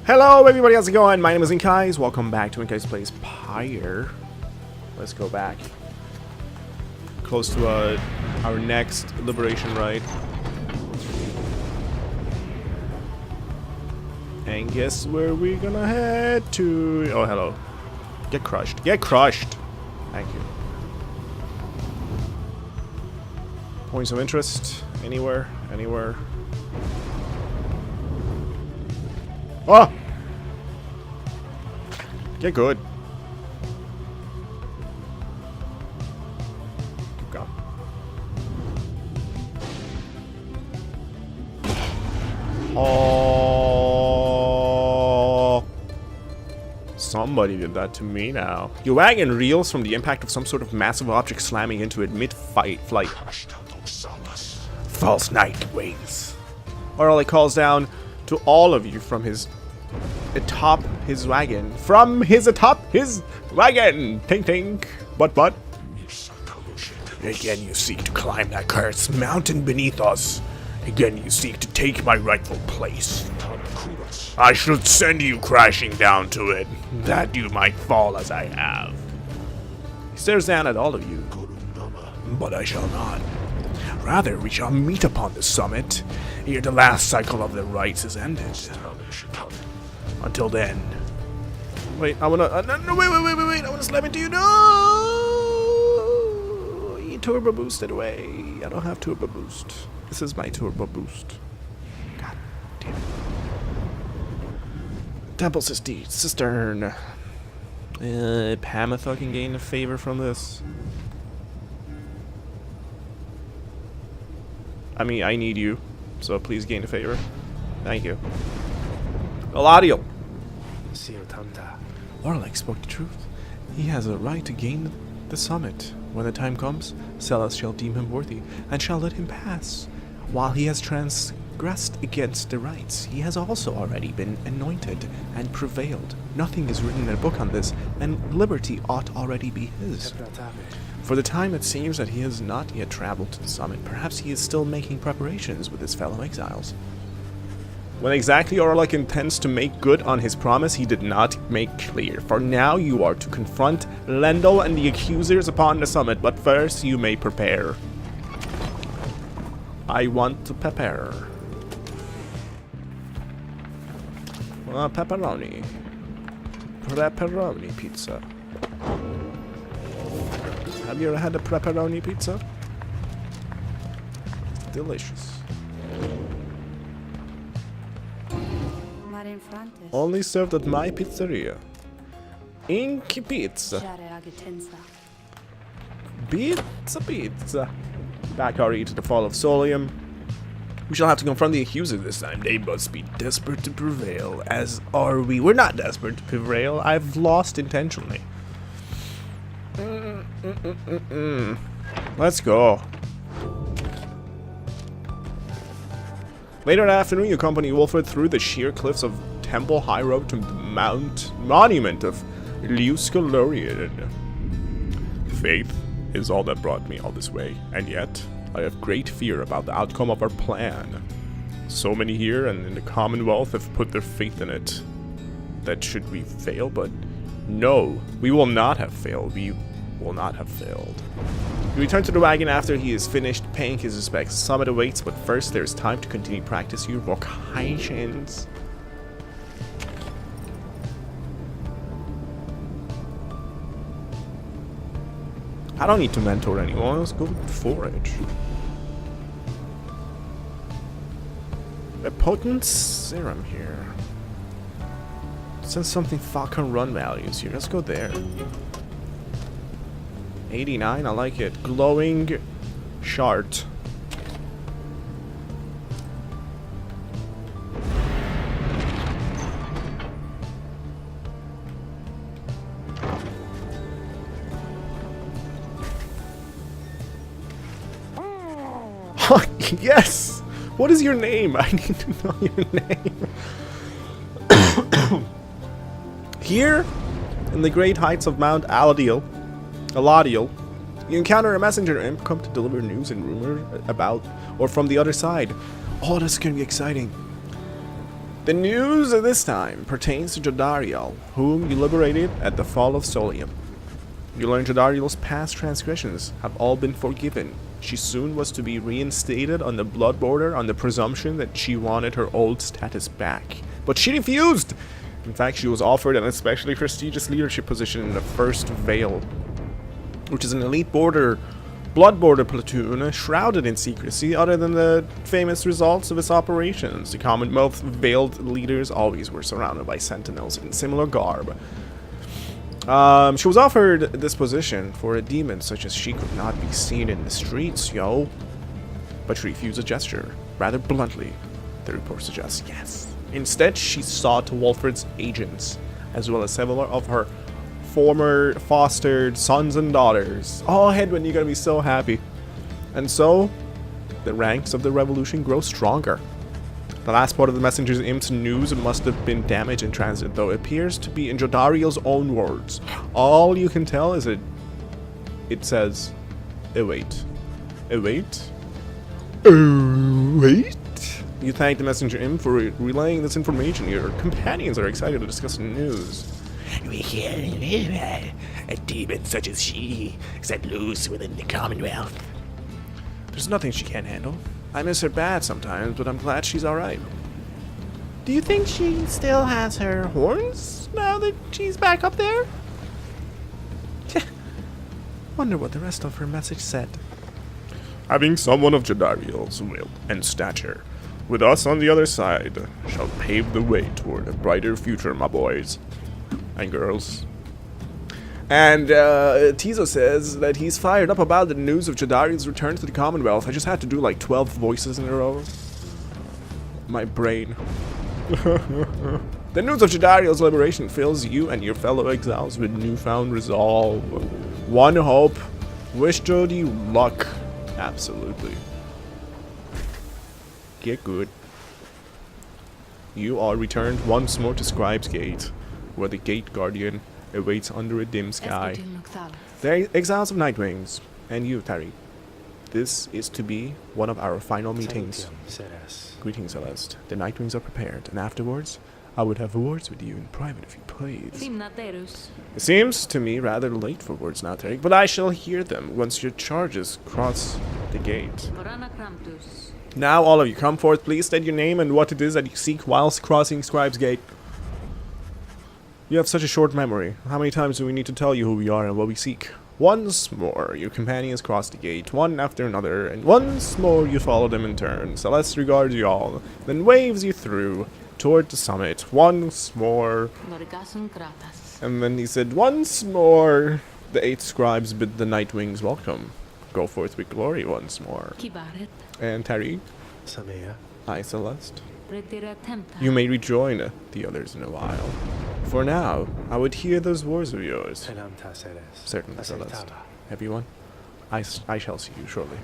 Hello everybody, how's it going? My name is InkEyes. Welcome back to InkEyes Plays Pyre. Let's go back. Close to our next liberation rite. And guess where we're gonna head to? Oh, hello. Get crushed. Get crushed! Thank you. Points of interest? Anywhere? Anywhere? Oh! Get good. Keep going. Oh! Somebody did that to me now. Your wagon reels from the impact of some sort of massive object slamming into it mid-flight. False knight ways. Orally calls down to all of you from his atop his wagon. From his atop his wagon! Tink tink. But. Again you seek to climb that cursed mountain beneath us. Again you seek to take my rightful place. I should send you crashing down to it, that you might fall as I have. He stares down at all of you. But I shall not. Rather, we shall meet upon the summit, ere the last cycle of the rites is ended. Until then. Wait, I wanna. No, wait. I wanna slam into you. No! You turbo boosted away. I don't have turbo boost. This is my turbo boost. God damn it. Temple Cistern. Pamatha can gain a favor from this. I mean, I need you, so please gain a favor. Thank you. Eladiel. Orlek spoke the truth. He has a right to gain the summit. When the time comes, Celas shall deem him worthy, and shall let him pass. While he has transgressed against the rites, he has also already been anointed and prevailed. Nothing is written in a book on this, and liberty ought already be his. For the time it seems that he has not yet traveled to the summit. Perhaps he is still making preparations with his fellow exiles. When exactly Orlek intends to make good on his promise, he did not make clear. For now, you are to confront Lendl and the accusers upon the summit, but first you may prepare. I want to prepare. Pepperoni. Pepperoni pizza. Have you ever had a pepperoni pizza? It's delicious. Only served at my pizzeria. InkEyes. Pizza. Back already to the fall of Solium. We shall have to confront the accusers this time. They must be desperate to prevail, as are we. We're not desperate to prevail. I've lost intentionally. Let's go. Later that afternoon, you accompany Wolfred through the sheer cliffs of Temple High Road to the monument of Leuskalorian. Faith is all that brought me all this way, and yet I have great fear about the outcome of our plan. So many here and in the Commonwealth have put their faith in it. That should we fail, but no, we will not have failed. We will not have failed. You return to the wagon after he is finished paying his respects. Summit awaits, but first there is time to continue practice your vocations. I don't need to mentor anyone. Let's go forage. A potent serum here. Send something Falcon Run values here. Let's go there. 89, I like it. Glowing shard. Yes! What is your name? I need to know your name. Here, in the great heights of Mount Eladiel, you encounter a messenger imp come to deliver news and rumors about or from the other side. Oh, this is gonna be exciting. The news this time pertains to Jodariel, whom you liberated at the fall of Solium. You learn Jodariel's past transgressions have all been forgiven. She soon was to be reinstated on the blood border on the presumption that she wanted her old status back. But she refused! In fact, she was offered an especially prestigious leadership position in the First Veil, which is an elite blood border platoon shrouded in secrecy other than the famous results of its operations. The Commonwealth veiled leaders always were surrounded by sentinels in similar garb. She was offered this position for a demon such as she could not be seen in the streets, yo. But she refused a gesture, rather bluntly, the report suggests, yes. Instead, she sought Wolfred's agents, as well as several of her former fostered sons and daughters. Oh, Hedwyn, you're gonna be so happy. And so, the ranks of the revolution grow stronger. The last part of the messenger's imp's news must have been damaged in transit, though it appears to be in Jodariel's own words. All you can tell is it says, await. Await? Await? You thank the messenger imp for relaying this information. Your companions are excited to discuss the news. We hear a demon such as she set loose within the Commonwealth. There's nothing she can't handle. I miss her bad sometimes, but I'm glad she's alright. Do you think she still has her horns now that she's back up there? Wonder what the rest of her message said. Having someone of Jodariel's will and stature, with us on the other side, shall pave the way toward a brighter future, my boys and girls. And Tizo says that he's fired up about the news of Jodariel's return to the Commonwealth. I just had to do like 12 voices in a row. My brain. The news of Jodariel's liberation fills you and your fellow exiles with newfound resolve. One hope. Wish Jody luck. Absolutely. Get good. You are returned once more to Scribe's Gate, where the Gate Guardian awaits under a dim sky. The exiles of Nightwings, and you, Tari. This is to be one of our final meetings. Greetings, Celeste. The Nightwings are prepared, and afterwards, I would have words with you in private if you please. It seems to me rather late for words now, Tarik, but I shall hear them once your charges cross the gate. Now, all of you, come forth, please. State your name and what it is that you seek whilst crossing Scribe's Gate. You have such a short memory. How many times do we need to tell you who we are and what we seek? Once more, your companions cross the gate, one after another, and once more you follow them in turn. Celeste regards you all, then waves you through toward the summit. Once more. And then he said, once more, the 8 scribes bid the Nightwings welcome. Go forth with glory once more. And Tari, I, Celeste. You may rejoin the others in a while. For now, I would hear those words of yours. Certainly, Celeste. Everyone, I shall see you shortly.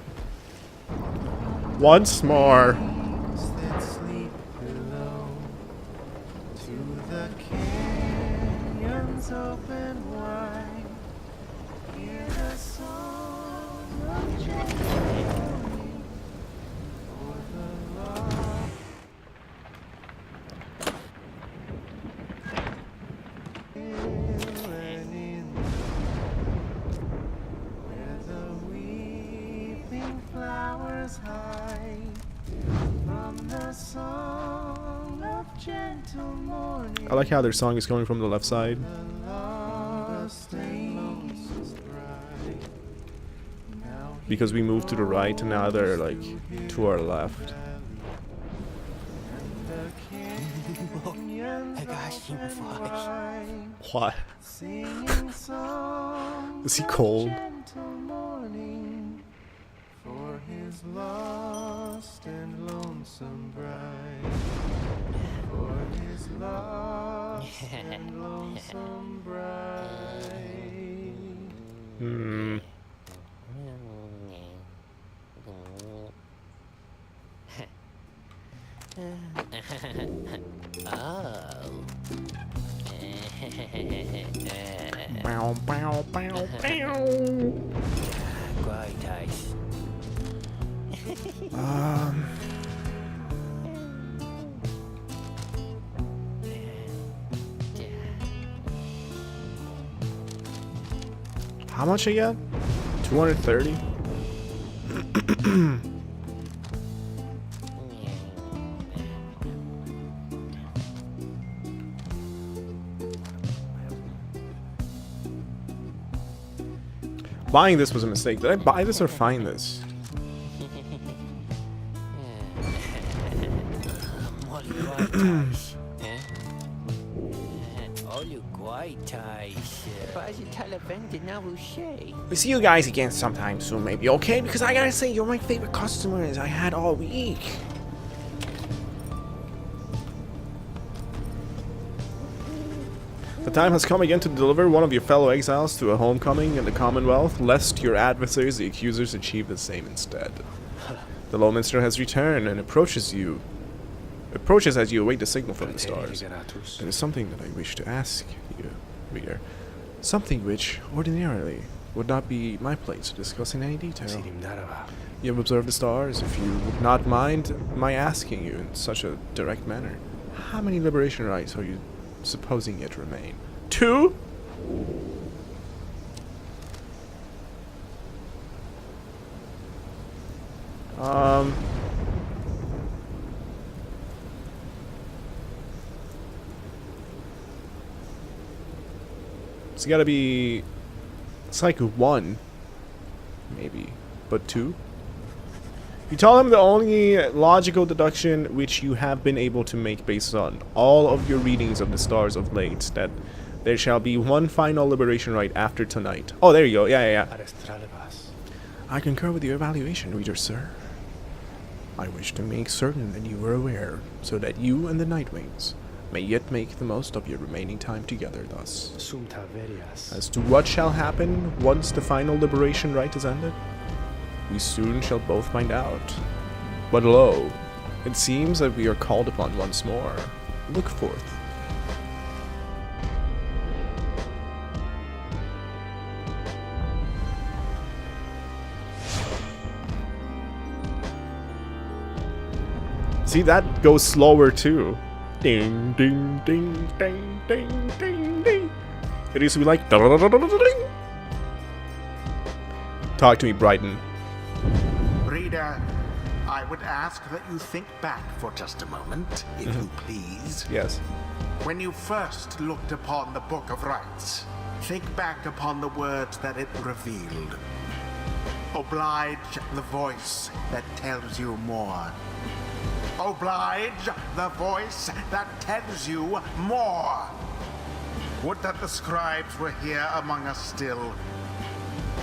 Once more. I like how their song is coming from the left side. Because we moved to the right and now they're like to our left. What? Is he cold? For his lost and lonesome bride. For his lost and lonesome bride. Bow, bow, bow, bow. Quite nice. How much I get? 230? Buying this was a mistake. Did I buy this or find this? We see you guys again sometime soon, maybe, okay? Because I gotta say, you're my favorite customers I had all week. The time has come again to deliver one of your fellow exiles to a homecoming in the Commonwealth, lest your adversaries, the accusers, achieve the same instead. The Lowminster has returned and approaches as you await the signal from the stars. There is something that I wish to ask you, reader. Something which, ordinarily, would not be my place to discuss in any detail. You have observed the stars. If you would not mind my asking you in such a direct manner, how many liberation rights are you supposing yet remain? 2? It's gotta be... It's like 1. Maybe. But 2? You tell him the only logical deduction which you have been able to make based on all of your readings of the stars of late, that there shall be one final liberation rite after tonight. Oh, there you go. Yeah. I concur with your evaluation, reader, sir. I wish to make certain that you were aware, so that you and the Nightwings may yet make the most of your remaining time together thus. As to what shall happen once the final liberation rite is ended, we soon shall both find out. But lo, it seems that we are called upon once more. Look forth. See, that goes slower too. Ding, ding, ding, ding, ding, ding, ding. It used to be like... Ding. Talk to me, Brighton. Reader, I would ask that you think back for just a moment, if you please. Yes. When you first looked upon the Book of Rites, think back upon the words that it revealed. Oblige the voice that tells you more. Oblige the voice that tells you more. Would that the scribes were here among us still.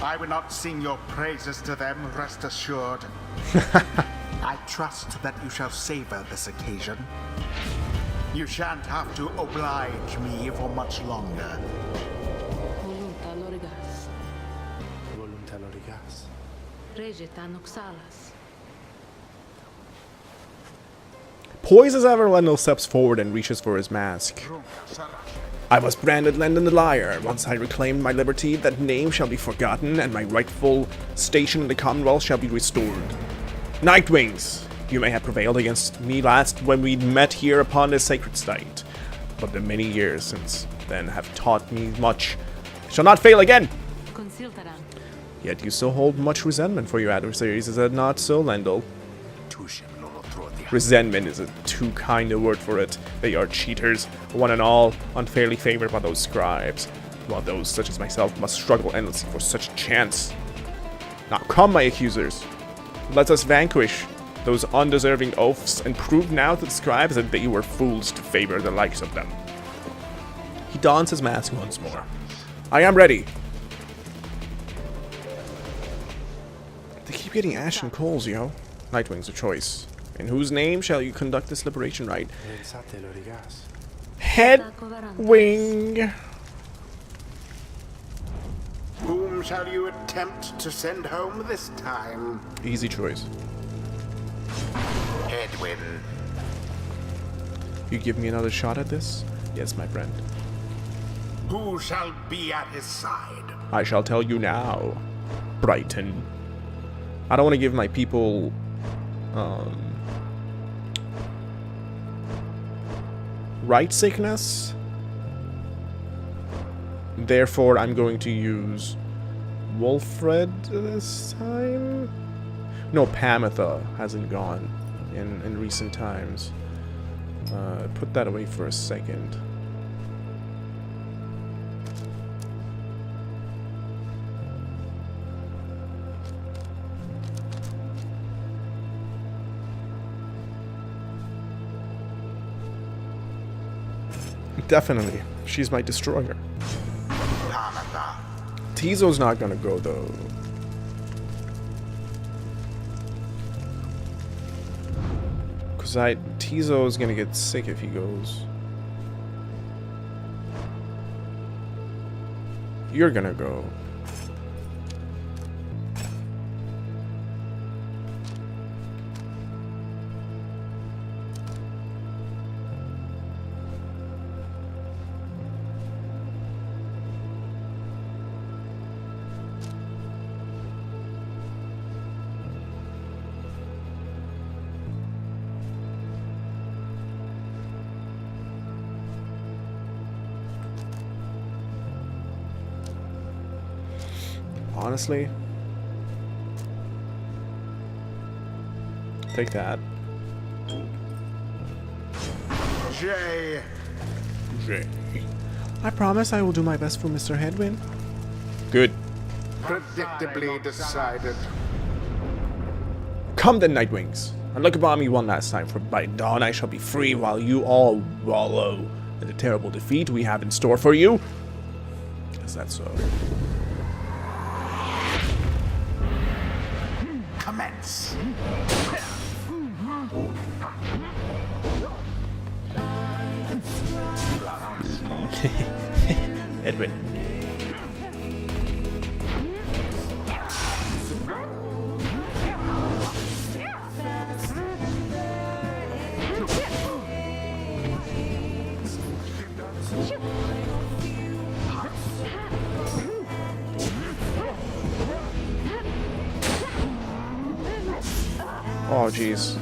I would not sing your praises to them, rest assured. I trust that you shall savor this occasion. You shan't have to oblige me for much longer. Poise as ever, Lendl steps forward and reaches for his mask. I was branded Lendl the Liar. Once I reclaimed my liberty, that name shall be forgotten, and my rightful station in the Commonwealth shall be restored. Nightwings, you may have prevailed against me last when we met here upon this sacred site, but the many years since then have taught me much. I shall not fail again! Yet you still hold much resentment for your adversaries, is that not so, Lendl? Resentment is a too kind a word for it. They are cheaters, one and all, unfairly favored by those scribes, while those such as myself must struggle endlessly for such a chance. Now come, my accusers. Let us vanquish those undeserving oafs and prove now to the scribes that they were fools to favor the likes of them. He dons his mask once more. I am ready. They keep getting ashen coals, yo. Nightwing's a choice. In whose name shall you conduct this liberation rite? Headwing. Whom shall you attempt to send home this time? Easy choice. Edwin. You give me another shot at this? Yes, my friend. Who shall be at his side? I shall tell you now, Brighton. I don't want to give my people, right sickness. Therefore, I'm going to use Wolfred this time? No, Pamitha hasn't gone in recent times. Put that away for a second. Definitely. She's my destroyer. Tizo's not gonna go though. Cause Tizo's gonna get sick if he goes. You're gonna go. Honestly, take that. Jay. I promise I will do my best for Mr. Headwind. Good. Predictably decided. Come then, Nightwings, and look upon me one last time, for by dawn I shall be free while you all wallow in the terrible defeat we have in store for you. Is that so? Commence. Edwin. Oh, jeez.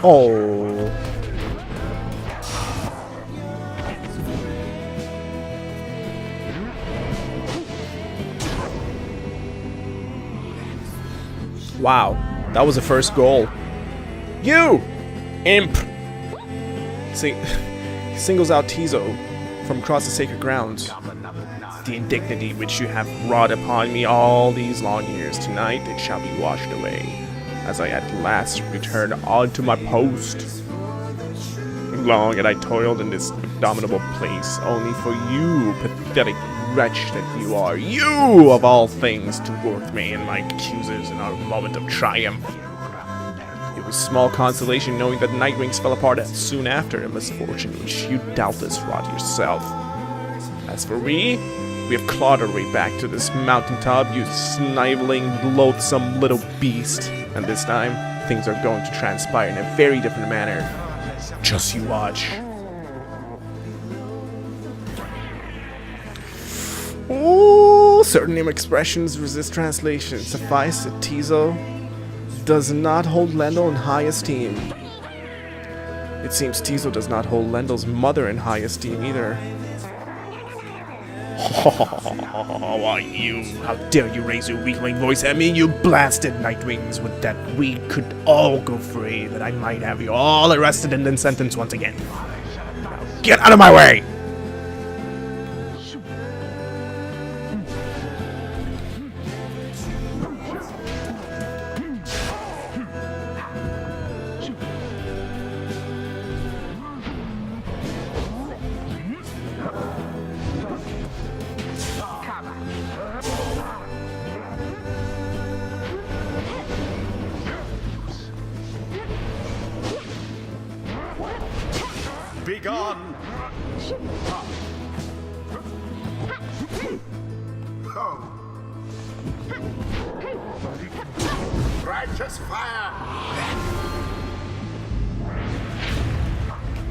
Oh. Wow, that was the first goal. You, imp! Singles out Tizo from across the sacred grounds. The indignity which you have wrought upon me all these long years, tonight it shall be washed away, as I at last return onto my post. Long had I toiled in this abominable place, only for you, pathetic wretch that you are, you of all things, to work me and my accusers in our moment of triumph. It was small consolation knowing that Nightwings fell apart soon after a misfortune which you doubtless wrought yourself. As for me, we have clawed our way back to this mountaintop, you sniveling, loathsome little beast. And this time, things are going to transpire in a very different manner. Just you watch. Oh, certain name expressions resist translation. Suffice that Tizo does not hold Lendl in high esteem. It seems Tizo does not hold Lendl's mother in high esteem either. Why you? How dare you raise your weakling voice at me, you blasted Nightwings? Would that we could all go free, that I might have you all arrested and then sentenced once again. Now get out of my way! Begone! Oh. Righteous fire!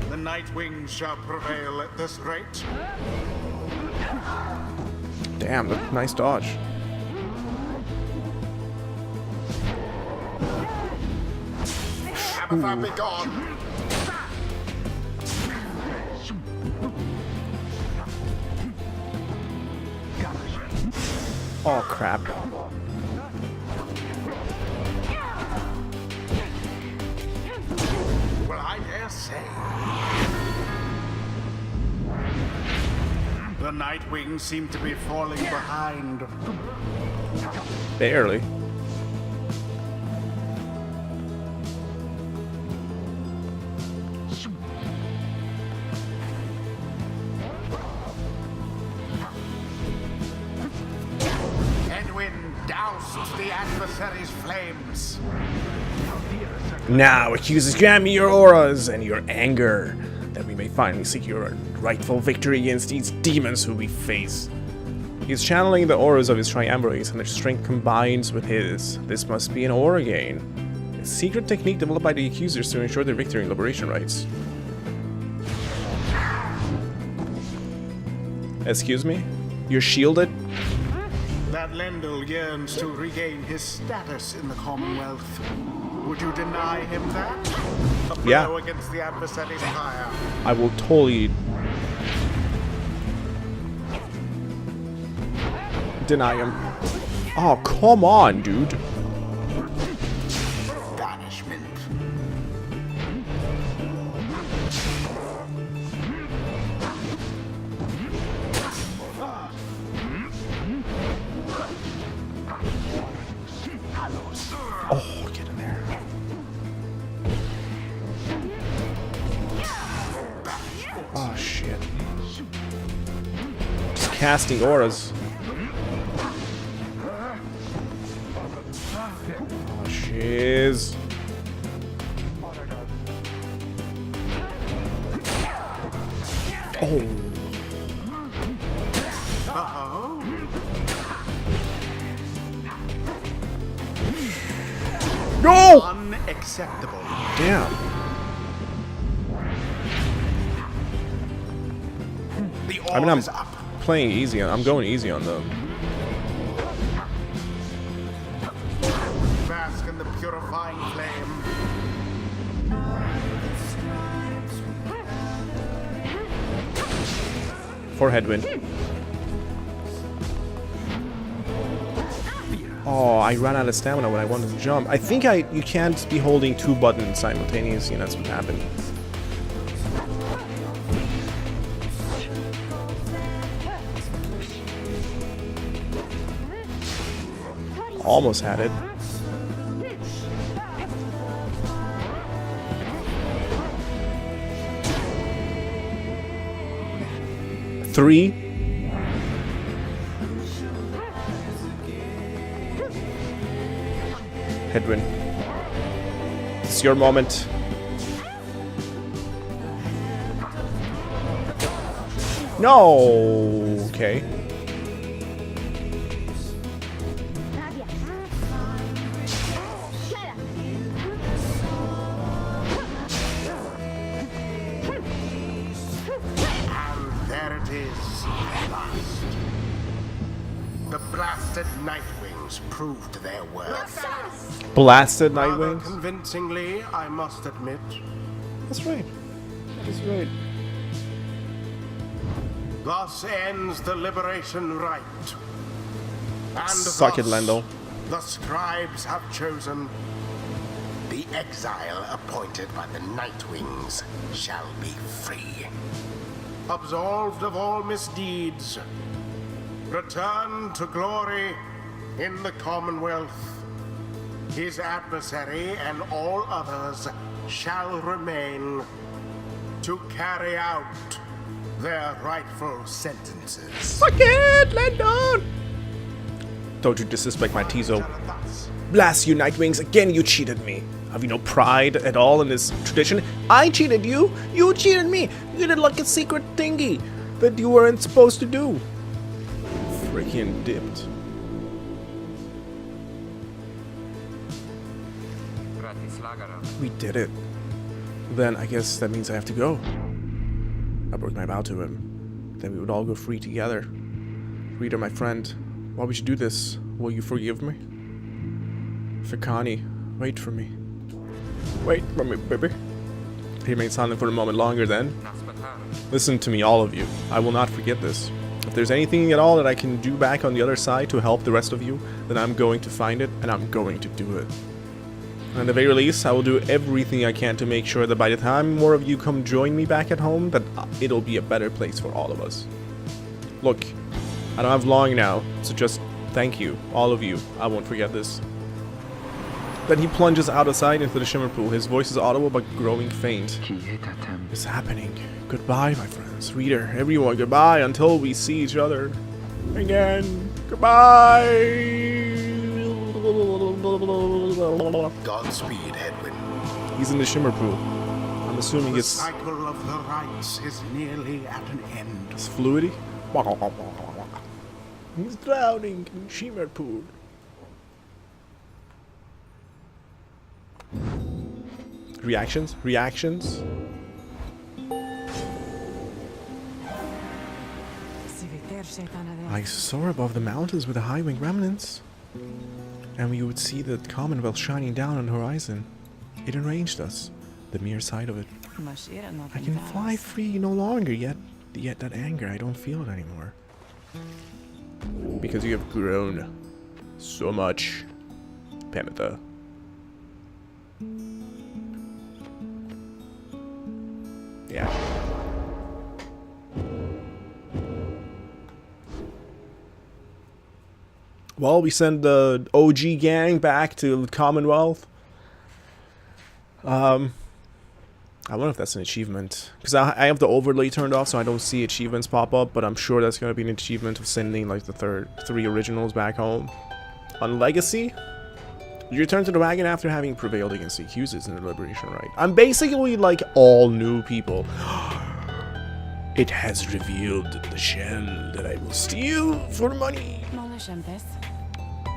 The Night Wings shall prevail at this rate. Damn, nice dodge. Abathar, begone! Oh, crap. Well, I dare say. The Night Wings seem to be falling behind. Barely. Doused the adversary's flames. Now accuses grant me your auras and your anger, that we may finally secure a rightful victory against these demons who we face. He is channeling the auras of his triumvirates, and their strength combines with his. This must be an aura gain. A secret technique developed by the accusers to ensure their victory in liberation rites. Excuse me? You're shielded? That Lendl yearns to regain his status in the Commonwealth. Would you deny him that? A blow Yeah. against the adversary's pyre. I will totally deny him. Oh, come on, dude. Banishment. Oh, get in there. Oh, shit. Just casting auras. Oh, shiz. Oh. No! Unacceptable. Damn. The I mean, orb I'm is up. playing easy. I'm going easy on them. Bask in the purifying flame. For headwind. Oh, I ran out of stamina when I wanted to jump. I think you can't be holding two buttons simultaneously, and that's what happened. Almost had it. Three. Headwind. It's your moment. No. Okay. There it is. Last. The blasted Nightwings proved their worth. Blasted Rather Nightwings. convincingly, I must admit. That's right. That's right. Thus ends the liberation rite. And Suck it, thus Lendl. The scribes have chosen. The exile appointed by the Nightwings shall be free. Absolved of all misdeeds. Return to glory in the Commonwealth. His adversary and all others shall remain to carry out their rightful sentences. Suck it, Lendl! Don't you disrespect my Tizo. Blast you, Nightwings. Again, you cheated me. Have you no pride at all in this tradition? I cheated you. You cheated me. You did like a secret thingy that you weren't supposed to do. Freaking dipped. We did it. Then I guess that means I have to go. I broke my vow to him. Then we would all go free together. Reader, my friend, while we should do this, will you forgive me? Fikani, wait for me. Wait for me, baby. He remained silent for a moment longer then. Listen to me, all of you. I will not forget this. If there's anything at all that I can do back on the other side to help the rest of you, then I'm going to find it, and I'm going to do it. At the very least, I will do everything I can to make sure that by the time more of you come join me back at home, that it'll be a better place for all of us. Look, I don't have long now, so just thank you, all of you. I won't forget this. Then he plunges out of sight into the shimmer pool. His voice is audible but growing faint. It's happening. Goodbye, my friends. Reader, everyone, goodbye until we see each other again. Goodbye. Godspeed, Edwin. He's in the shimmer pool. I'm assuming The it's cycle of the rites is nearly at an end. it's fluidy. He's drowning in shimmer pool. Reactions? Reactions? I soar above the mountains with the high-wing remnants, and we would see the Commonwealth shining down on the horizon. It enraged us, the mere sight of it. I can fly free no longer, yet that anger, I don't feel it anymore. Because you have grown so much, Penitha. Yeah. Well, we send the OG gang back to the Commonwealth. I wonder if that's an achievement. Because I have the overlay turned off, so I don't see achievements pop up. But I'm sure that's going to be an achievement of sending like the three originals back home. On Legacy, you return to the wagon after having prevailed against the accusers in the Liberation Rite. I'm basically like all new people. It has revealed the shell that I will steal for money.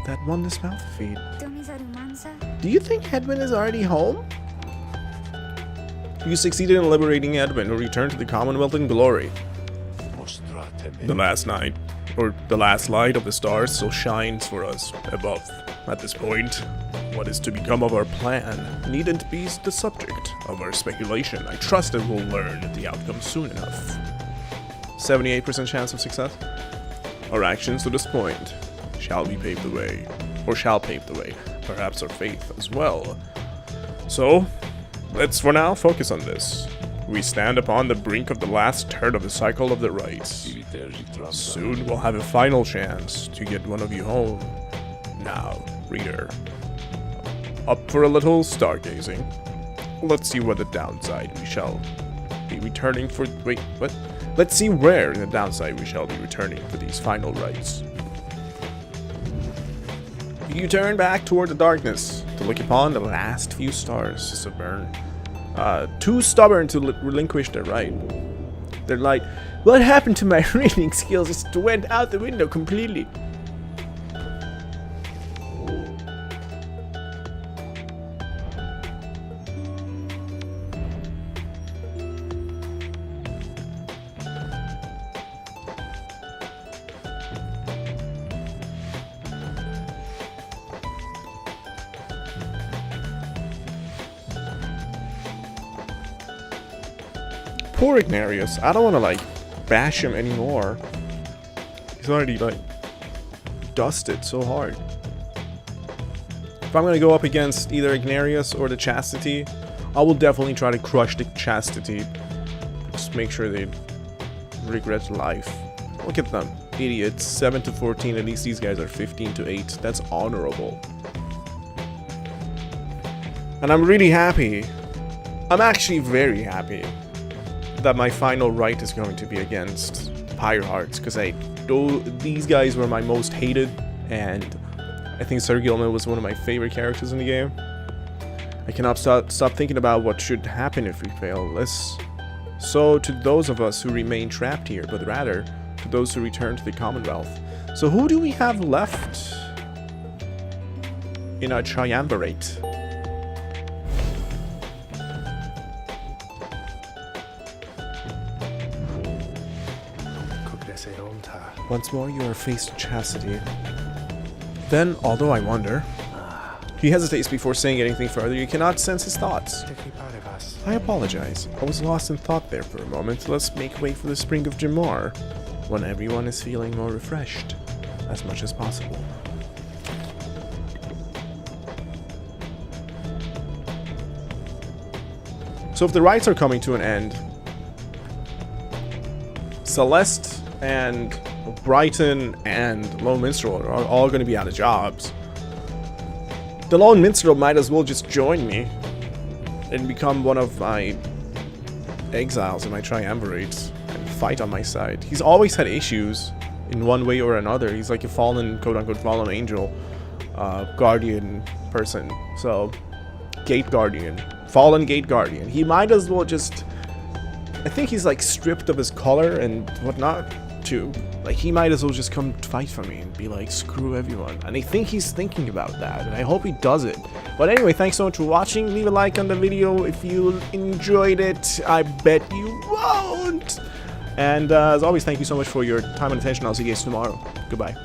That wondrous mouth feed. Do you think Edwin is already home? You succeeded in liberating Edwin, who returned to the Commonwealth in glory. The last night, or the last light of the stars, still shines for us above. At this point, what is to become of our plan needn't be the subject of our speculation. I trust that we'll learn the outcome soon enough. 78% chance of success. Our actions to this point shall pave the way. Perhaps our faith as well. So, let's for now focus on this. We stand upon the brink of the last turn of the cycle of the rites. Soon we'll have a final chance to get one of you home. Now, reader, up for a little stargazing. Let's see where the downside we shall be returning for. Wait, what? Let's see where in the downside we shall be returning for these final rites. You turn back toward the darkness to look upon the last few stars to burn. Too stubborn to relinquish their right. They're like, what happened to my reading skills? It went out the window completely. Poor Ignarius. I don't want to like bash him anymore. He's already like dusted so hard. If I'm gonna go up against either Ignarius or the Chastity, I will definitely try to crush the Chastity. Just make sure they regret life. Look at them, idiots. 7 to 14. At least these guys are 15 to 8. That's honorable. And I'm really happy. I'm actually very happy that my final right is going to be against Pyre Hearts, because these guys were my most hated, and I think Sir Gilman was one of my favorite characters in the game. I cannot stop thinking about what should happen if we fail. Let's so to those of us who remain trapped here, but rather to those who return to the Commonwealth. So who do we have left in our triumvirate? Once more you are faced with chastity. Then, although I wonder... He hesitates before saying anything further. You cannot sense his thoughts. I apologize. I was lost in thought there for a moment. Let's make way for the Spring of Jamar, when everyone is feeling more refreshed, as much as possible. So if the rites are coming to an end, Celeste and Brighton and Lone Minstrel are all going to be out of jobs. The Lone Minstrel might as well just join me and become one of my exiles in my triumvirates and fight on my side. He's always had issues in one way or another. He's like a fallen, quote-unquote, fallen angel, guardian person. So, gate guardian. Fallen gate guardian. He might as well just... I think he's like stripped of his color and whatnot too. Like he might as well just come fight for me and be like, screw everyone. And I think he's thinking about that, and I hope he does it. But anyway, thanks so much for watching. Leave a like on the video if you enjoyed it. I bet you won't. And as always, thank you so much for your time and attention. I'll see you guys tomorrow. Goodbye.